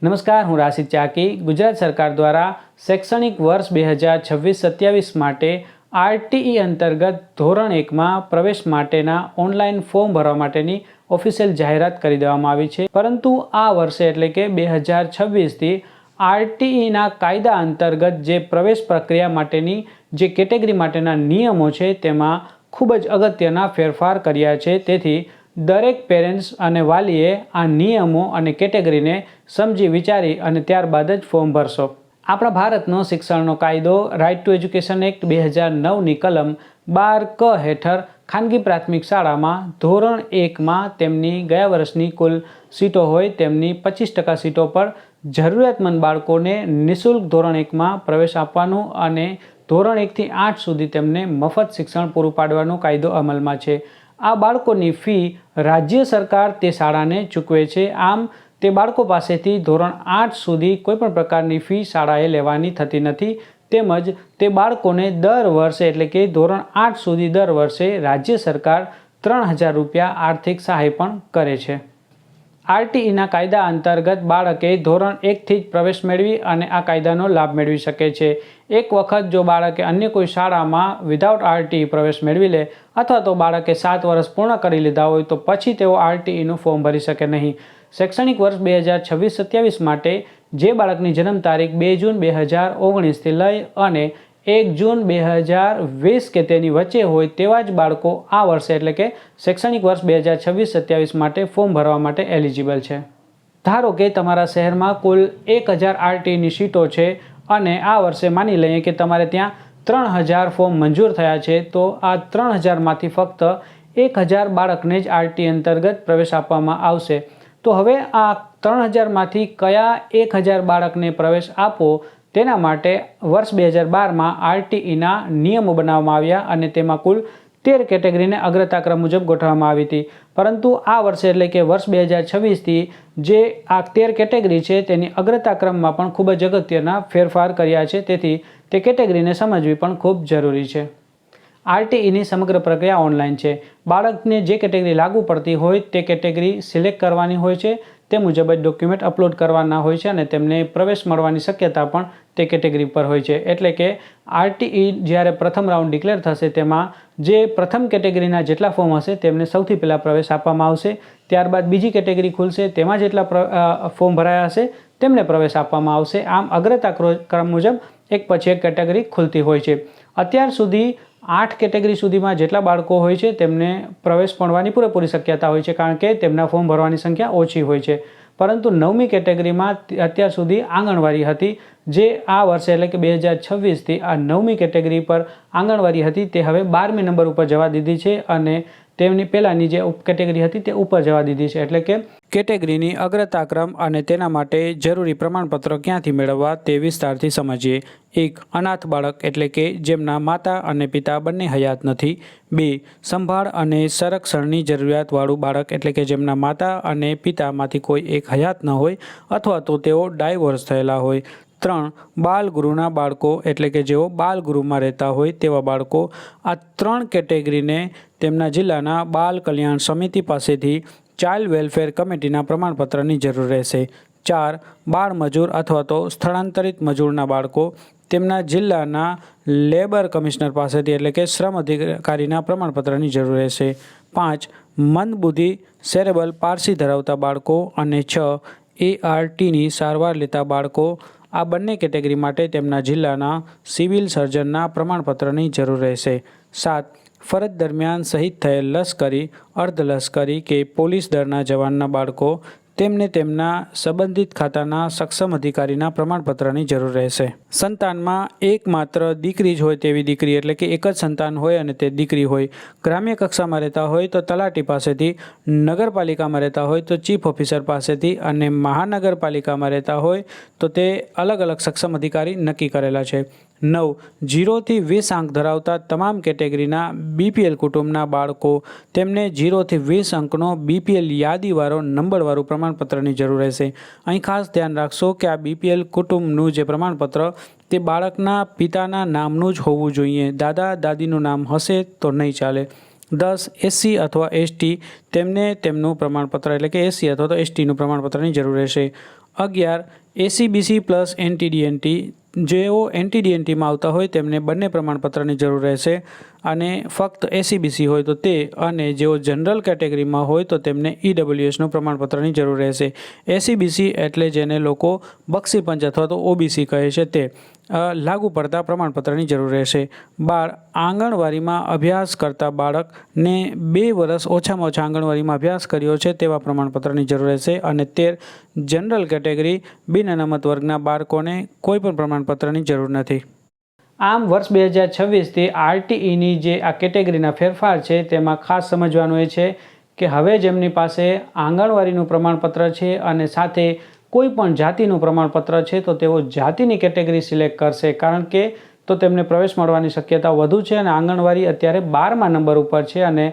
નમસ્કાર, હું રાશિદ ચાકી. ગુજરાત સરકાર દ્વારા શૈક્ષણિક વર્ષ 2026-27 માટે આરટીઈ અંતર્ગત ધોરણ 1માં પ્રવેશ માટેના ઓનલાઈન ફોર્મ ભરવા માટેની ઓફિશિયલ જાહેરાત કરી દેવામાં આવી છે. પરંતુ આ વર્ષે એટલે કે 2026થી આરટીઈના કાયદા અંતર્ગત જે પ્રવેશ પ્રક્રિયા માટેની જે કેટેગરી માટેના નિયમો છે તેમાં ખૂબ જ અગત્યના ફેરફાર કર્યા છે. તેથી દરેક પેરેન્ટ્સ અને વાલીએ આ નિયમો અને કેટેગરીને સમજી વિચારી અને ત્યારબાદ જ ફોર્મ ભરશો. આપણા ભારતનો શિક્ષણનો કાયદો રાઇટ ટુ એજ્યુકેશન એક્ટ 2009ની કલમ 12 ક હેઠળ ખાનગી પ્રાથમિક શાળામાં ધોરણ 1માં તેમની ગયા વર્ષની કુલ સીટો હોય તેમની 25% સીટો પર જરૂરિયાતમંદ બાળકોને નિઃશુલ્ક ધોરણ 1માં પ્રવેશ આપવાનું અને ધોરણ 1થી 8 સુધી તેમને મફત શિક્ષણ પૂરું પાડવાનો કાયદો અમલમાં છે. આ બાળકોની ફી રાજ્ય સરકાર તે શાળાને ચૂકવે છે. આમ તે બાળકો પાસેથી ધોરણ 8 સુધી કોઈપણ પ્રકારની ફી શાળાએ લેવાની થતી નથી. તેમજ તે બાળકોને દર વર્ષે એટલે કે ધોરણ 8 સુધી દર વર્ષે રાજ્ય સરકાર 3000 રૂપિયા આર્થિક સહાય પણ કરે છે. આરટીઈના કાયદા અંતર્ગત બાળકે ધોરણ 1થી જ પ્રવેશ મેળવી અને આ કાયદાનો લાભ મેળવી શકે છે. એક વખત જો બાળકે અન્ય કોઈ શાળામાં વિધાઉટ આરટીઈ પ્રવેશ મેળવી લે અથવા તો બાળકે 7 વર્ષ પૂર્ણ કરી લીધા હોય તો પછી તેઓ આરટીઈનું ફોર્મ ભરી શકે નહીં. શૈક્ષણિક વર્ષ 2026-27 માટે જે બાળકની જન્મ તારીખ 2 જૂન 2019થી લઈ અને 1 જૂન 2020 કે તેની વચ્ચે હોય તેવા જ બાળકો આ વર્ષે એટલે કે શૈક્ષણિક વર્ષ 2026-27 માટે ફોર્મ ભરવા માટે એલિજિબલ છે. ધારો કે તમારા શહેરમાં કુલ 1000 આરટીઈની સીટો છે અને આ વર્ષે માની લઈએ કે તમારે ત્યાં 3000 ફોર્મ મંજૂર થયા છે, તો આ 3000માંથી ફક્ત 1000 બાળકને જ આરટીઈ અંતર્ગત પ્રવેશ આપવામાં આવશે. તો હવે આ 3000માંથી કયા 1000 બાળકને પ્રવેશ આપવો તેના માટે વર્ષ 2012માં આરટીઈના નિયમો બનાવવામાં આવ્યા અને તેમાં કુલ 13 કેટેગરીને અગ્રતાક્રમ મુજબ ગોઠવવામાં આવી હતી. પરંતુ આ વર્ષે એટલે કે વર્ષ 2026થી જે આ 13 કેટેગરી છે તેની અગ્રતાક્રમમાં પણ ખૂબ જ અગત્યના ફેરફાર કર્યા છે. તેથી તે કેટેગરીને સમજવી પણ ખૂબ જરૂરી છે. આરટીઈની સમગ્ર પ્રક્રિયા ઓનલાઈન છે. બાળકને જે કેટેગરી લાગુ પડતી હોય તે કેટેગરી સિલેક્ટ કરવાની હોય છે, તે મુજબ જ ડોક્યુમેન્ટ અપલોડ કરવાના હોય છે અને તેમને પ્રવેશ મળવાની શક્યતા પણ તે કેટેગરી પર હોય છે. એટલે કે આરટીઈ જ્યારે પ્રથમ રાઉન્ડ ડિક્લેર થશે તેમાં જે પ્રથમ કેટેગરીના જેટલા ફોર્મ હશે તેમને સૌથી પહેલાં પ્રવેશ આપવામાં આવશે. ત્યારબાદ બીજી કેટેગરી ખુલશે, તેમાં જેટલા ફોર્મ ભરાયા હશે તેમને પ્રવેશ આપવામાં આવશે. આમ અગ્રતા ક્રમ મુજબ એક પછી એક કેટેગરી ખુલતી હોય છે. અત્યાર સુધી 8 કેટેગરી સુધીમાં જેટલા બાળકો હોય છે તેમને પ્રવેશ મળવાની પૂરેપૂરી શક્યતા હોય છે, કારણ કે તેમના ફોર્મ ભરવાની સંખ્યા ઓછી હોય છે. પરંતુ 9મી કેટેગરીમાં અત્યાર સુધી આંગણવાડી હતી, જે આ વર્ષે એટલે કે 2026થી આ 9મી કેટેગરી પર આંગણવાડી હતી તે હવે 12મી નંબર ઉપર જવા દીધી છે અને તેમની પહેલાંની જે કેટેગરી હતી તે ઉપર જવા દીધી છે. એટલે કે કેટેગરીની અગ્રતાક્રમ અને તેના માટે જરૂરી પ્રમાણપત્રો ક્યાંથી મેળવવા તે વિસ્તારથી સમજીએ. 1. અનાથ બાળક એટલે કે જેમના માતા અને પિતા બંને હયાત નથી. 2. સંભાળ અને સંરક્ષણની જરૂરિયાતવાળું બાળક એટલે કે જેમના માતા અને પિતામાંથી કોઈ એક હયાત ન હોય અથવા તો તેઓ ડાયવોર્સ થયેલા હોય. 3. બાલગૃહના બાળકો એટલે કે જેઓ બાલગૃહમાં રહેતા હોય તેવા બાળકો. આ 3 કેટેગરીને તેમના જિલ્લાના બાલ કલ્યાણ સમિતિ પાસેથી ચાઇલ્ડ વેલફેર કમિટીના પ્રમાણપત્રની જરૂર રહેશે. 4. બાળ મજૂર અથવા તો સ્થળાંતરિત મજૂરના બાળકો તેમના જિલ્લાના લેબર કમિશનર પાસેથી એટલે કે શ્રમ અધિકારીના પ્રમાણપત્રની જરૂર રહેશે. 5. મંદબુદ્ધિ સેરેબલ પારસી ધરાવતા બાળકો અને 6. એઆરટીની સારવાર લેતા બાળકો. આ બંને કેટેગરી માટે તેમના જિલ્લાના સિવિલ સર્જનના પ્રમાણપત્રની જરૂર રહેશે. 7. ફરજ દરમિયાન શહીદ થયેલ લશ્કરી, અર્ધલશ્કરી કે પોલીસ દળના જવાનના બાળકો. તેમને તેમના સંબંધિત ખાતાના સક્ષમ અધિકારીના પ્રમાણપત્રની જરૂર રહેશે. સંતાનમાં એકમાત્ર દીકરી જ હોય તેવી દીકરી એટલે કે એક જ સંતાન હોય અને તે દીકરી હોય. ગ્રામ્ય કક્ષામાં રહેતા હોય તો તલાટી પાસેથી, નગરપાલિકામાં રહેતા હોય તો ચીફ ઓફિસર પાસેથી અને મહાનગરપાલિકામાં રહેતા હોય તો તે અલગ અલગ સક્ષમ અધિકારી નક્કી કરેલા છે. 9. 0થી 20 આંક ધરાવતા તમામ કેટેગરીના બીપીએલ કુટુંબના બાળકો. તેમને 0થી 20 અંકનો બીપીએલ યાદીવાળો નંબરવાળું પ્રમાણપત્રની જરૂર રહેશે. અહીં ખાસ ધ્યાન રાખશો કે આ બીપીએલ કુટુંબનું જે પ્રમાણપત્ર તે બાળકના પિતાના નામનું જ હોવું જોઈએ. દાદા દાદીનું નામ હશે તો નહીં ચાલે. 10. એસસી અથવા એસટી તેમને તેમનું પ્રમાણપત્ર એટલે કે એસસી અથવા તો એસટીનું પ્રમાણપત્રની જરૂર રહેશે. 11 એસીબીસી પ્લસ એનટીડીએનટી, જેઓ એનટીડીએનટીમાં આવતા હોય તેમને બંને પ્રમાણપત્રની જરૂર રહેશે અને ફક્ત એસીબીસી હોય તો તે, અને જેઓ જનરલ કેટેગરીમાં હોય તો તેમને ઈડબ્લ્યુએસનું પ્રમાણપત્રની જરૂર રહેશે. એસીબીસી એટલે જેને લોકો બક્ષીપંચ અથવા તો ઓબીસી કહે છે તે લાગુ પડતા પ્રમાણપત્રની જરૂર રહેશે. આંગણવાડીમાં અભ્યાસ કરતા બાળકને 2 વર્ષ ઓછામાં ઓછા આંગણવાડીમાં અભ્યાસ કર્યો છે તેવા પ્રમાણપત્રની જરૂર રહેશે. અને 13 જનરલ કેટેગરી બિન અનામત વર્ગના બાળકોને કોઈપણ પ્રમાણપત્રની જરૂર નથી. આમ વર્ષ 2026થી આરટીઈની જે આ કેટેગરીના ફેરફાર છે તેમાં ખાસ સમજવાનું એ છે કે હવે જેમની પાસે આંગણવાડીનું પ્રમાણપત્ર છે અને સાથે કોઈ પણ જાતિનું પ્રમાણપત્ર છે તો તેઓ જાતિની કેટેગરી સિલેક્ટ કરશે, કારણ કે તો તેમને પ્રવેશ મળવાની શક્યતા વધુ છે. અને આંગણવાડી અત્યારે 12મા નંબર ઉપર છે અને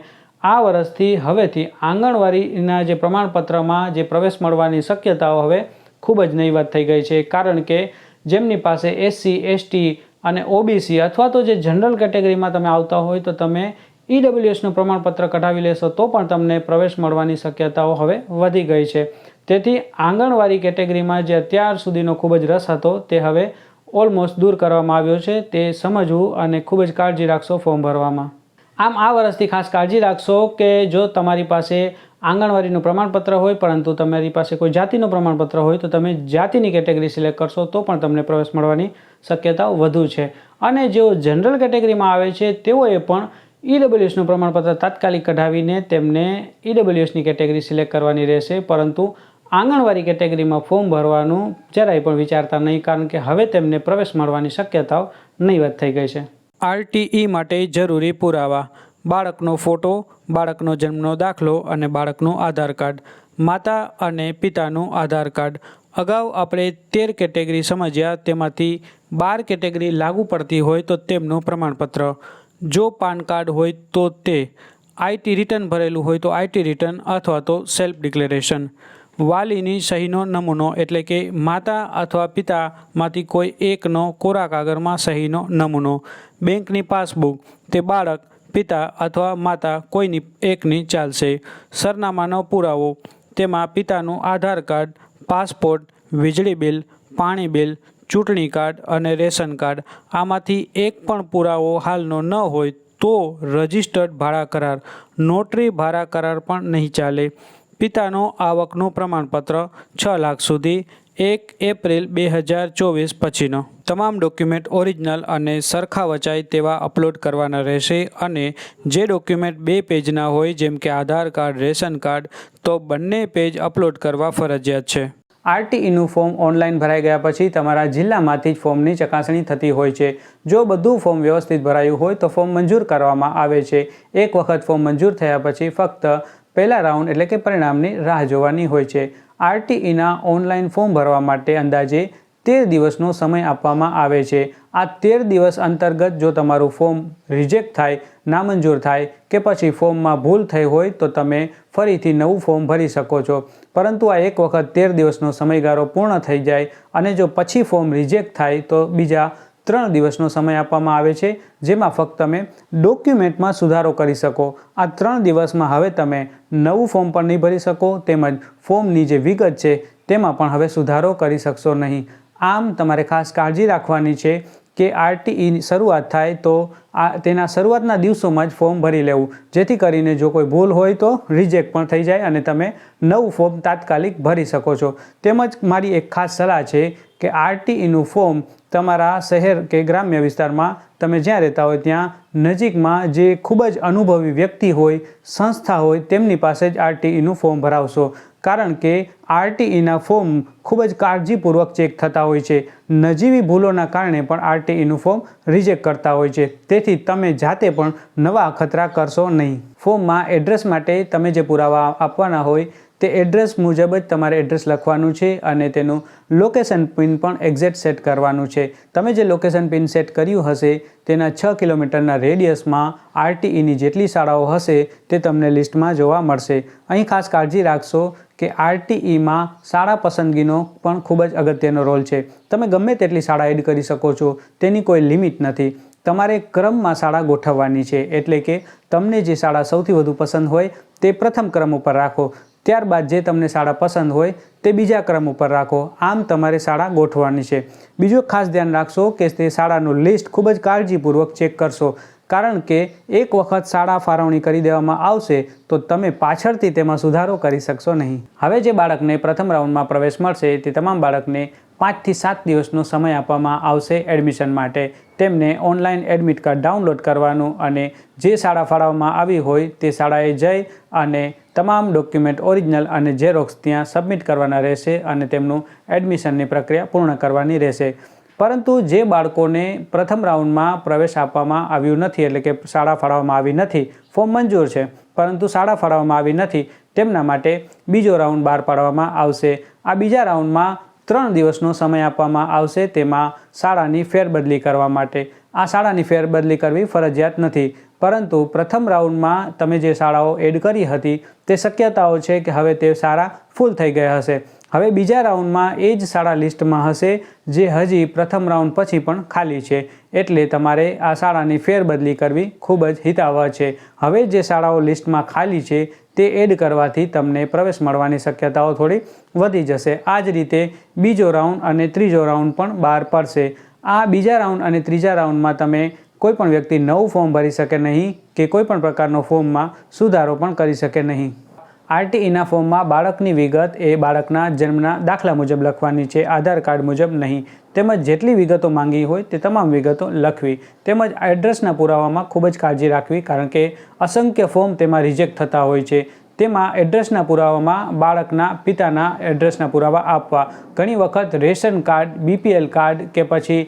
આ વર્ષથી હવેથી આંગણવાડીના જે પ્રમાણપત્રમાં જે પ્રવેશ મળવાની શક્યતાઓ હવે ખૂબ જ નહીવત થઈ ગઈ છે, કારણ કે જેમની પાસે એસસી, એસટી અને ઓબીસી અથવા તો જે જનરલ કેટેગરીમાં તમે આવતા હોય તો તમે ઈડબ્લ્યુએસનું પ્રમાણપત્ર કઢાવી લેશો તો પણ તમને પ્રવેશ મળવાની શક્યતાઓ હવે વધી ગઈ છે. તેથી આંગણવાડી કેટેગરીમાં જે અત્યાર સુધીનો ખૂબ જ રસ હતો તે હવે ઓલમોસ્ટ દૂર કરવામાં આવ્યો છે. તે સમજવું અને ખૂબ જ કાળજી રાખશો ફોર્મ ભરવામાં. આમ આ વર્ષથી ખાસ કાળજી રાખશો કે જો તમારી પાસે આંગણવાડીનું પ્રમાણપત્ર હોય પરંતુ તમારી પાસે કોઈ જાતિનું પ્રમાણપત્ર હોય તો તમે જાતિની કેટેગરી સિલેક્ટ કરશો તો પણ તમને પ્રવેશ મળવાની શક્યતાઓ વધુ છે. અને જેઓ જનરલ કેટેગરીમાં આવે છે તેઓએ પણ ઈડબ્લ્યુએસનું પ્રમાણપત્ર તાત્કાલિક કઢાવીને તેમને ઈડબ્લ્યુએસની કેટેગરી સિલેક્ટ કરવાની રહેશે, પરંતુ આંગણવાડી કેટેગરીમાં ફોર્મ ભરવાનું જરાય પણ વિચારતા નહીં, કારણ કે હવે તેમને પ્રવેશ મળવાની શક્યતાઓ નહીવત થઈ ગઈ છે. આરટીઈ માટે જરૂરી પુરાવા: બાળકનો ફોટો, બાળકનો જન્મનો દાખલો અને બાળકનું આધાર કાર્ડ. માતા અને પિતાનું આધાર કાર્ડ. અગાઉ આપણે 13 કેટેગરી સમજ્યા, તેમાંથી 12 કેટેગરી લાગુ પડતી હોય તો તેમનું પ્રમાણપત્ર. જો પાન કાર્ડ હોય તો તે, આઈટી રિટર્ન ભરેલું હોય તો આઈટી રિટર્ન અથવા તો સેલ્ફ ડિક્લેરેશન. વાલીની સહીનો નમૂનો એટલે કે માતા અથવા પિતામાંથી કોઈ એકનો કોરા કાગળમાં સહીનો નમૂનો. બેંકની પાસબુક, તે બાળક, પિતા અથવા માતા કોઈની એકની ચાલશે. સરનામાનો પુરાવો, તેમાં પિતાનું આધાર કાર્ડ, પાસપોર્ટ, વીજળી બિલ, પાણી બિલ, ચૂંટણી કાર્ડ અને રેશન કાર્ડ. આમાંથી એક પણ પુરાવો હાલનો ન હોય તો રજિસ્ટર્ડ ભાડા કરાર, નોટરી ભાડા કરાર પણ નહીં ચાલે. પિતાનો આવકનું પ્રમાણપત્ર 6 લાખ સુધી, 1 એપ્રિલ 2024 પછીનો. તમામ ડોક્યુમેન્ટ ઓરિજિનલ અને સરખા વચાય તેવા અપલોડ કરવાના રહેશે. અને જે ડોક્યુમેન્ટ 2 પેજના હોય જેમ કે આધાર કાર્ડ, રેશન કાર્ડ, તો બંને પેજ અપલોડ કરવા ફરજિયાત છે. આરટીઈનું ફોર્મ ઓનલાઈન ભરાઈ ગયા પછી તમારા જિલ્લામાંથી જ ફોર્મની ચકાસણી થતી હોય છે. જો બધું ફોર્મ વ્યવસ્થિત ભરાયું હોય તો ફોર્મ મંજૂર કરવામાં આવે છે. એક વખત ફોર્મ મંજૂર થયા પછી ફક્ત પહેલા રાઉન્ડ એટલે કે પરિણામની રાહ જોવાની હોય છે. આરટીઈના ઓનલાઈન ફોર્મ ભરવા માટે અંદાજે 13 દિવસનો સમય આપવામાં આવે છે. આ 13 દિવસ અંતર્ગત જો તમારું ફોર્મ રિજેક્ટ થાય, નામંજૂર થાય કે પછી ફોર્મમાં ભૂલ થઈ હોય તો તમે ફરીથી નવું ફોર્મ ભરી શકો છો. પરંતુ આ એક વખત 13 દિવસનો સમયગાળો પૂર્ણ થઈ જાય અને જો પછી ફોર્મ રિજેક્ટ થાય તો બીજા 3 દિવસનો સમય આપવામાં આવે છે, જેમાં ફક્ત તમે ડોક્યુમેન્ટમાં સુધારો કરી શકો. આ 3 દિવસમાં હવે તમે નવું ફોર્મ પણ નહીં ભરી શકો, તેમજ ફોર્મની જે વિગત છે તેમાં પણ હવે સુધારો કરી શકશો નહીં. આમ તમારે ખાસ કાળજી રાખવાની છે કે આરટીઈની શરૂઆત થાય તો તેના શરૂઆતના દિવસોમાં જ ફોર્મ ભરી લેવું, જેથી કરીને જો કોઈ ભૂલ હોય તો રિજેક્ટ પણ થઈ જાય અને તમે નવું ફોર્મ તાત્કાલિક ભરી શકો છો. તેમજ મારી એક ખાસ સલાહ છે કે આરટીઈનું ફોર્મ તમારા શહેર કે ગ્રામ્ય વિસ્તારમાં તમે જ્યાં રહેતા હોય ત્યાં નજીકમાં જે ખૂબ જ અનુભવી વ્યક્તિ હોય, સંસ્થા હોય, તેમની પાસે જ આરટીઈનું ફોર્મ ભરાવશો. કારણ કે આરટીઈના ફોર્મ ખૂબ જ કાળજીપૂર્વક ચેક થતા હોય છે. નજીવી ભૂલોના કારણે પણ આરટીઈનું ફોર્મ રિજેક્ટ કરતા હોય છે. તેથી તમે જાતે પણ નવા અખતરા કરશો નહીં. ફોર્મમાં એડ્રેસ માટે તમે જે પુરાવા આપવાના હોય તે એડ્રેસ મુજબ જ તમારે એડ્રેસ લખવાનું છે અને તેનું લોકેશન પિન પણ એક્ઝેક્ટ સેટ કરવાનું છે. તમે જે લોકેશન પિન સેટ કર્યું હશે તેના 6 કિલોમીટરના રેડિયસમાં આરટીઈની જેટલી શાળાઓ હશે તે તમને લિસ્ટમાં જોવા મળશે. અહીં ખાસ કાળજી રાખશો કે આરટીઈમાં શાળા પસંદગીનો પણ ખૂબ જ અગત્યનો રોલ છે. તમે ગમે તેટલી શાળા એડ કરી શકો છો, તેની કોઈ લિમિટ નથી. તમારે ક્રમમાં શાળા ગોઠવવાની છે, એટલે કે તમને જે શાળા સૌથી વધુ પસંદ હોય તે પ્રથમ ક્રમ ઉપર રાખો. ત્યારબાદ જે તમને શાળા પસંદ હોય તે બીજા ક્રમ ઉપર રાખો. આમ તમારે શાળા ગોઠવવાની છે. બીજું ખાસ ધ્યાન રાખશો કે તે શાળાનું લિસ્ટ ખૂબ જ કાળજીપૂર્વક ચેક કરશો, કારણ કે એક વખત શાળા ફાળવણી કરી દેવામાં આવશે તો તમે પાછળથી તેમાં સુધારો કરી શકશો નહીં. હવે જે બાળકને પ્રથમ રાઉન્ડમાં પ્રવેશ મળશે તે તમામ બાળકને 5 થી 7 દિવસનો સમય આપવામાં આવશે એડમિશન માટે. તેમને ઓનલાઈન એડમિટ કાર્ડ ડાઉનલોડ કરવાનું અને જે શાળા ફાળવવામાં આવી હોય તે શાળાએ જઈ અને તમામ ડોક્યુમેન્ટ ઓરિજિનલ અને ઝેરોક્સ ત્યાં સબમિટ કરવાના રહેશે અને તેમનું એડમિશનની પ્રક્રિયા પૂર્ણ કરવાની રહેશે. પરંતુ જે બાળકોને પ્રથમ રાઉન્ડમાં પ્રવેશ આપવામાં આવ્યું નથી, એટલે કે શાળા ફાળવવામાં આવી નથી, ફોર્મ મંજૂર છે પરંતુ શાળા ફાળવવામાં આવી નથી, તેમના માટે બીજો રાઉન્ડ બહાર પાડવામાં આવશે. આ બીજા રાઉન્ડમાં 3 દિવસનો સમય આપવામાં આવશે તેમાં શાળાની ફેરબદલી કરવા માટે. આ શાળાની ફેરબદલી કરવી ફરજિયાત નથી, પરંતુ પ્રથમ રાઉન્ડમાં તમે જે શાળાઓ એડ કરી હતી તે શક્યતાઓ છે કે હવે તે શાળા ફૂલ થઈ ગયા હશે. હવે બીજા રાઉન્ડમાં એ જ શાળા લિસ્ટમાં હશે જે હજી પ્રથમ રાઉન્ડ પછી પણ ખાલી છે. એટલે તમારે આ શાળાની ફેરબદલી કરવી ખૂબ જ હિતાવહ છે. હવે જે શાળાઓ લિસ્ટમાં ખાલી છે તે એડ કરવાથી તમને પ્રવેશ મળવાની શક્યતાઓ થોડી વધી જશે. આ જ રીતે બીજો રાઉન્ડ અને ત્રીજો રાઉન્ડ પણ બહાર પડશે. આ બીજા રાઉન્ડ અને ત્રીજા રાઉન્ડમાં તમે કોઈપણ વ્યક્તિ નવું ફોર્મ ભરી શકે નહીં કે કોઈપણ પ્રકારનો ફોર્મમાં સુધારો પણ કરી શકે નહીં. આરટીઈના ફોર્મમાં બાળકની વિગત એ બાળકના જન્મના દાખલા મુજબ લખવાની છે, આધાર કાર્ડ મુજબ નહીં. તેમજ જેટલી વિગતો માંગી હોય તે તમામ વિગતો લખવી. તેમજ એડ્રેસના પુરાવામાં ખૂબ જ કાળજી રાખવી, કારણ કે અસંખ્ય ફોર્મ તેમાં રિજેક્ટ થતા હોય છે. તેમાં એડ્રેસના પુરાવામાં બાળકના પિતાના એડ્રેસના પુરાવા આપવા. ઘણી વખત રેશન કાર્ડ, બીપીએલ કાર્ડ કે પછી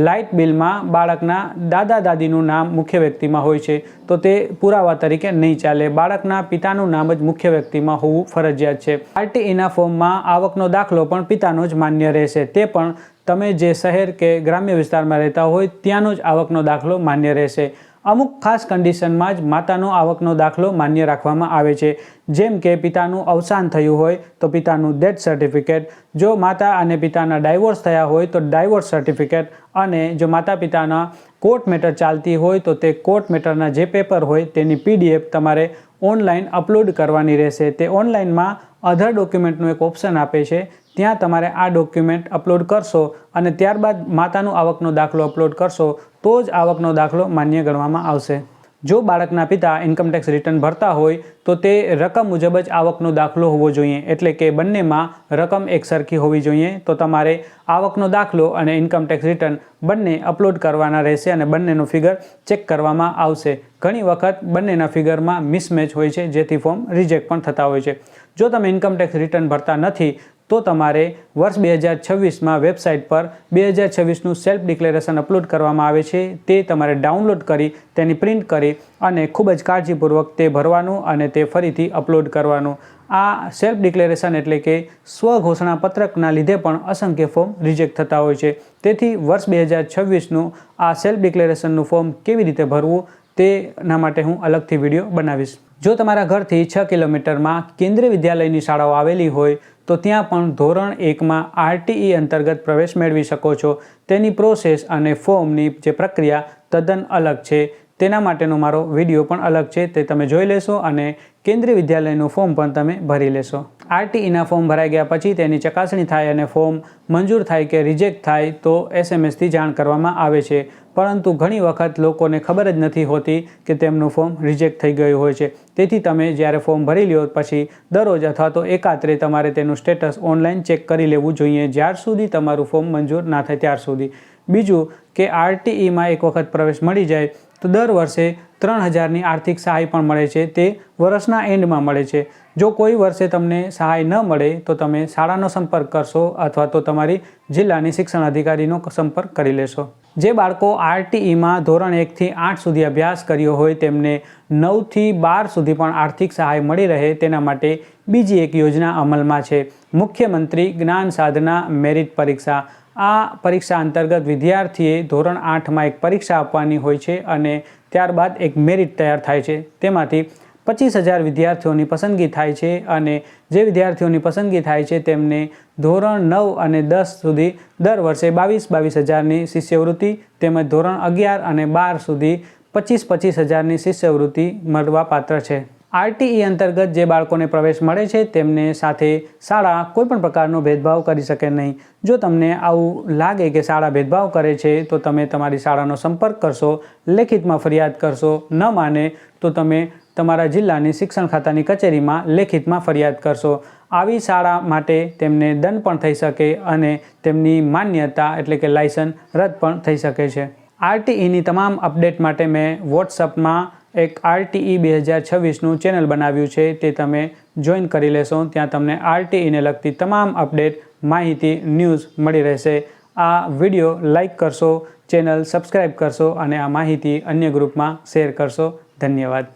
લાઇટ બિલમાં બાળકના દાદા દાદીનું નામ મુખ્ય વ્યક્તિમાં હોય છે તો તે પુરાવા તરીકે નહીં ચાલે. બાળકના પિતાનું નામ જ મુખ્ય વ્યક્તિમાં હોવું ફરજિયાત છે. આરટીઈના ફોર્મમાં આવકનો દાખલો પણ પિતાનો જ માન્ય રહેશે. તે પણ તમે જે શહેર કે ગ્રામ્ય વિસ્તારમાં રહેતા હોય ત્યાંનો જ આવકનો દાખલો માન્ય રહેશે. અમુક ખાસ કન્ડિશનમાં જ માતાનો આવકનો દાખલો માન્ય રાખવામાં આવે છે. જેમ કે પિતાનું અવસાન થયું હોય તો પિતાનું ડેથ સર્ટિફિકેટ, જો માતા અને પિતાના ડાયવોર્સ થયા હોય તો ડાયવોર્સ સર્ટિફિકેટ, અને જો માતા પિતાના કોર્ટ મેટર ચાલતી હોય તો તે કોર્ટ મેટરના જે પેપર હોય તેની PDF તમારે ઓનલાઈન અપલોડ કરવાની રહેશે. તે ઓનલાઈનમાં અધર ડોક્યુમેન્ટનું એક ઓપ્શન આપે છે, ત્યાં તમારે આ ડોક્યુમેન્ટ અપલોડ કરશો અને ત્યારબાદ માતાનો આવકનો દાખલો અપલોડ કરશો તો જ આવકનો દાખલો માન્ય ગણવામાં આવશે. જો બાળકના પિતા ઇન્કમટેક્સ રિટર્ન ભરતા હોય તો તે રકમ મુજબ જ આવકનો દાખલો હોવો જોઈએ, એટલે કે બંનેમાં રકમ એકસરખી હોવી જોઈએ. તો તમારે આવકનો દાખલો અને ઇન્કમટેક્સ રિટર્ન બંને અપલોડ કરવાના રહેશે અને બંનેનું ફિગર ચેક કરવામાં આવશે. ઘણી વખત બંનેના ફિગરમાં મિસમેચ હોય છે, જેથી ફોર્મ રિજેક્ટ પણ થતા હોય છે. જો તમે ઇન્કમટેક્સ રિટર્ન ભરતા નથી તો તમારે વર્ષ 2026માં વેબસાઇટ પર 2026નું સેલ્ફ ડિક્લેરેશન અપલોડ કરવામાં આવે છે. તે તમારે ડાઉનલોડ કરી તેની પ્રિન્ટ કરી અને ખૂબ જ કાળજીપૂર્વક તે ભરવાનું અને તે ફરીથી અપલોડ કરવાનું. આ સેલ્ફ ડિક્લેરેશન એટલે કે સ્વઘોષણા પત્રકના લીધે પણ અસંખ્ય ફોર્મ રિજેક્ટ થતા હોય છે. તેથી વર્ષ 2026નું આ સેલ્ફ ડિક્લેરેશનનું ફોર્મ કેવી રીતે ભરવું તેના માટે હું અલગથી વિડીયો બનાવીશ. જો તમારા ઘરથી 6 કિલોમીટરમાં કેન્દ્રીય વિદ્યાલયની શાળાઓ આવેલી હોય તો ત્યાં પણ ધોરણ 1માં આરટીઈ અંતર્ગત પ્રવેશ મેળવી શકો છો. તેની પ્રોસેસ અને ફોર્મની જે પ્રક્રિયા તદ્દન અલગ છે. તેના માટેનો મારો વિડીયો પણ અલગ છે, તે તમે જોઈ લેશો અને કેન્દ્રીય વિદ્યાલયનું ફોર્મ પણ તમે ભરી લેશો. આરટીઈના ફોર્મ ભરાઈ ગયા પછી તેની ચકાસણી થાય અને ફોર્મ મંજૂર થાય કે રિજેક્ટ થાય તો SMS થી જાણ કરવામાં આવે છે. પરંતુ ઘણી વખત લોકોને ખબર જ નથી હોતી કે તેમનું ફોર્મ રિજેક્ટ થઈ ગયું હોય છે. તેથી તમે જ્યારે ફોર્મ ભરી લ્યો પછી દરરોજ અથવા તો એકાત્રે તમારે તેનું સ્ટેટસ ઓનલાઈન ચેક કરી લેવું જોઈએ, જ્યાર સુધી તમારું ફોર્મ મંજૂર ના થાય ત્યાર સુધી. બીજું કે આરટીઈમાં એક વખત પ્રવેશ મળી જાય તો દર વર્ષે 3000ની આર્થિક સહાય પણ મળે છે. તે વર્ષના એન્ડમાં મળે છે. જો કોઈ વર્ષે તમને સહાય ન મળે તો તમે શાળાનો સંપર્ક કરશો અથવા તો તમારી જિલ્લાની શિક્ષણ અધિકારીનો સંપર્ક કરી લેશો. જે બાળકો આરટીઈમાં ધોરણ 1થી 8 સુધી અભ્યાસ કર્યો હોય તેમને 9થી 12 સુધી પણ આર્થિક સહાય મળી રહે તેના માટે બીજી એક યોજના અમલમાં છે, મુખ્યમંત્રી જ્ઞાન સાધના મેરિટ પરીક્ષા. આ પરીક્ષા અંતર્ગત વિદ્યાર્થીએ ધોરણ 8માં એક પરીક્ષા આપવાની હોય છે અને ત્યારબાદ એક મેરિટ તૈયાર થાય છે. તેમાંથી 25,000 વિદ્યાર્થીઓની પસંદગી થાય છે અને જે વિદ્યાર્થીઓની પસંદગી થાય છે તેમને ધોરણ 9 અને 10 સુધી દર વર્ષે 22,000ની શિષ્યવૃત્તિ તેમજ ધોરણ 11 અને 12 સુધી 25,000ની શિષ્યવૃત્તિ મળવા પાત્ર છે. આરટીઈ અંતર્ગત જે બાળકોને પ્રવેશ મળે છે તેમને સાથે શાળા કોઈપણ પ્રકારનો ભેદભાવ કરી શકે નહીં. જો તમને આવું લાગે કે શાળા ભેદભાવ કરે છે તો તમે તમારી શાળાનો સંપર્ક કરશો, લેખિતમાં ફરિયાદ કરશો. ન માને તો તમે તમારા જિલ્લાની શિક્ષણ ખાતાની કચેરીમાં લેખિતમાં ફરિયાદ કરશો. આવી શાળા માટે તેમને દંડ પણ થઈ શકે અને તેમની માન્યતા એટલે કે લાયસન્સ રદ પણ થઈ શકે છે. આરટીઈની તમામ અપડેટ માટે મેં વોટ્સઅપમાં એક આરટીઈ 2026નું ચેનલ બનાવ્યું છે, તે તમે જોઈન કરી લેશો. ત્યાં તમને આરટીઈને લગતી તમામ અપડેટ, માહિતી, ન્યૂઝ મળી રહેશે. આ વિડીયો લાઈક કરશો, ચેનલ સબસ્ક્રાઈબ કરશો અને આ માહિતી અન્ય ગ્રુપમાં શેર કરશો. ધન્યવાદ.